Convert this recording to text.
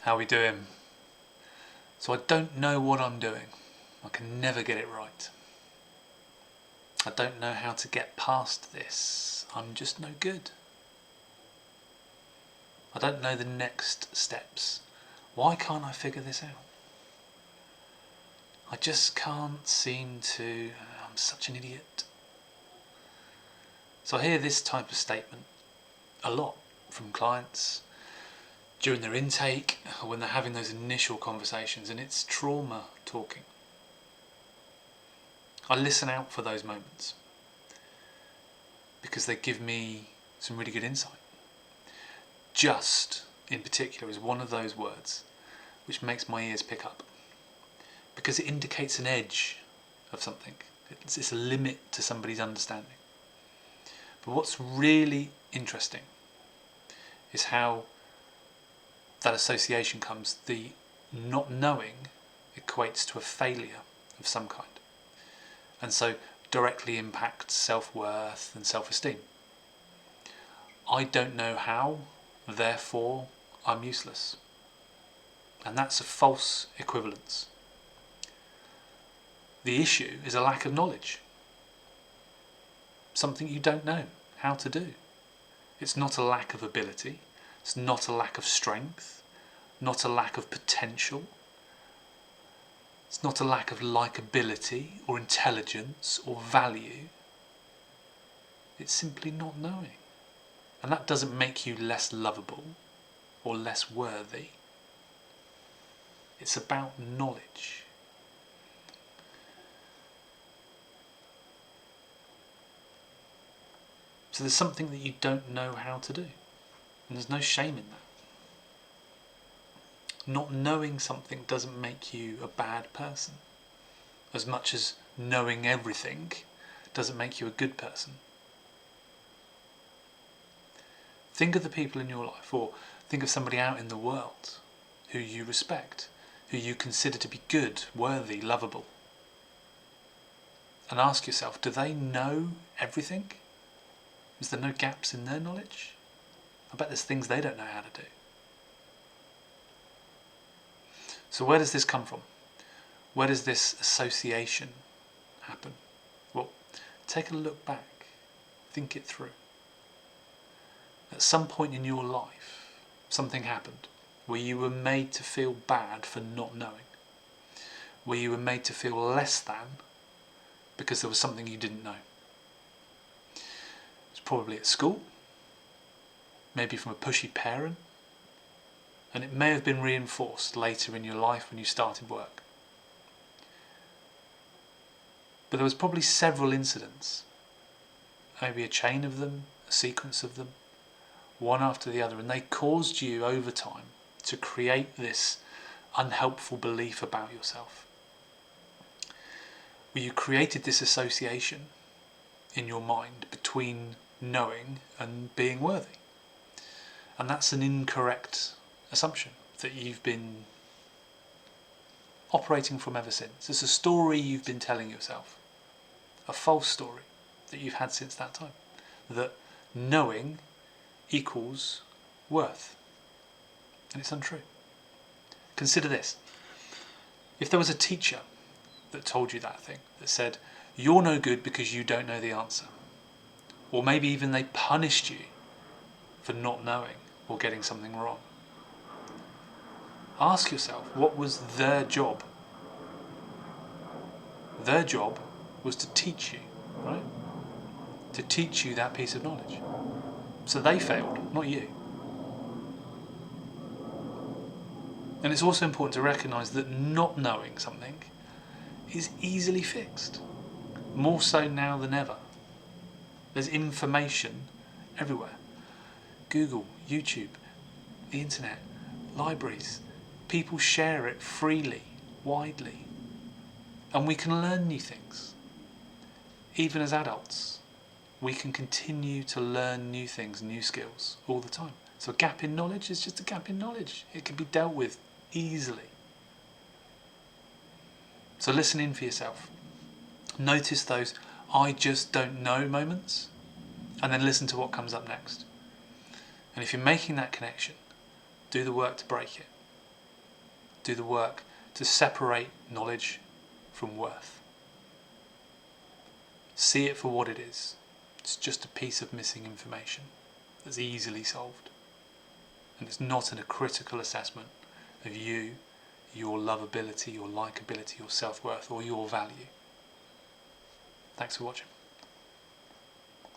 How we doing? So I don't know what I'm doing. I can never get it right. I don't know how to get past this. I'm just no good. I don't know the next steps. Why can't I figure this out? I just can't seem to. I'm such an idiot. So I hear this type of statement a lot from clients during their intake or when they're having those initial conversations, and it's trauma talking. I listen out for those moments because they give me some really good insight. Just, in particular, is one of those words which makes my ears pick up because it indicates an edge of something. It's a limit to somebody's understanding. But what's really interesting is how that association comes. The not knowing equates to a failure of some kind, and so directly impacts self-worth and self-esteem. I don't know how, therefore I'm useless. And that's a false equivalence. The issue is a lack of knowledge. Something you don't know how to do. It's not a lack of ability. It's not a lack of strength. Not a lack of potential. It's not a lack of likability or intelligence or value. It's simply not knowing. And that doesn't make you less lovable or less worthy. It's about knowledge. So there's something that you don't know how to do. And there's no shame in that. Not knowing something doesn't make you a bad person, as much as knowing everything doesn't make you a good person. Think of the people in your life, or think of somebody out in the world who you respect, who you consider to be good, worthy, lovable. And ask yourself, do they know everything? Is there no gaps in their knowledge? I bet there's things they don't know how to do. So where does this come from? Where does this association happen? Well, take a look back. Think it through. At some point in your life, something happened where you were made to feel bad for not knowing. Where you were made to feel less than because there was something you didn't know. It's probably at school, maybe from a pushy parent, and it may have been reinforced later in your life when you started work. But there was probably several incidents, maybe a chain of them, a sequence of them, one after the other, and they caused you over time to create this unhelpful belief about yourself. Where you created this association in your mind between knowing and being worthy. And that's an incorrect assumption that you've been operating from ever since. It's a story you've been telling yourself, a false story that you've had since that time, that knowing equals worth. And it's untrue. Consider this. If there was a teacher that told you that thing, that said, you're no good because you don't know the answer, or maybe even they punished you for not knowing or getting something wrong, ask yourself, what was their job? Their job was to teach you, right? To teach you that piece of knowledge. So they failed, not you. And it's also important to recognise that not knowing something is easily fixed, more so now than ever. There's information everywhere. Google, YouTube, the internet, libraries. People share it freely, widely. And we can learn new things. Even as adults, we can continue to learn new things, new skills, all the time. So a gap in knowledge is just a gap in knowledge. It can be dealt with easily. So listen in for yourself. Notice those I just don't know moments, and then listen to what comes up next. And if you're making that connection, do the work to break it. do the work to separate knowledge from worth. See it for what it is. It's just a piece of missing information that's easily solved. And it's not a critical assessment of you, your lovability, your likability, your self-worth, or your value. Thanks for watching.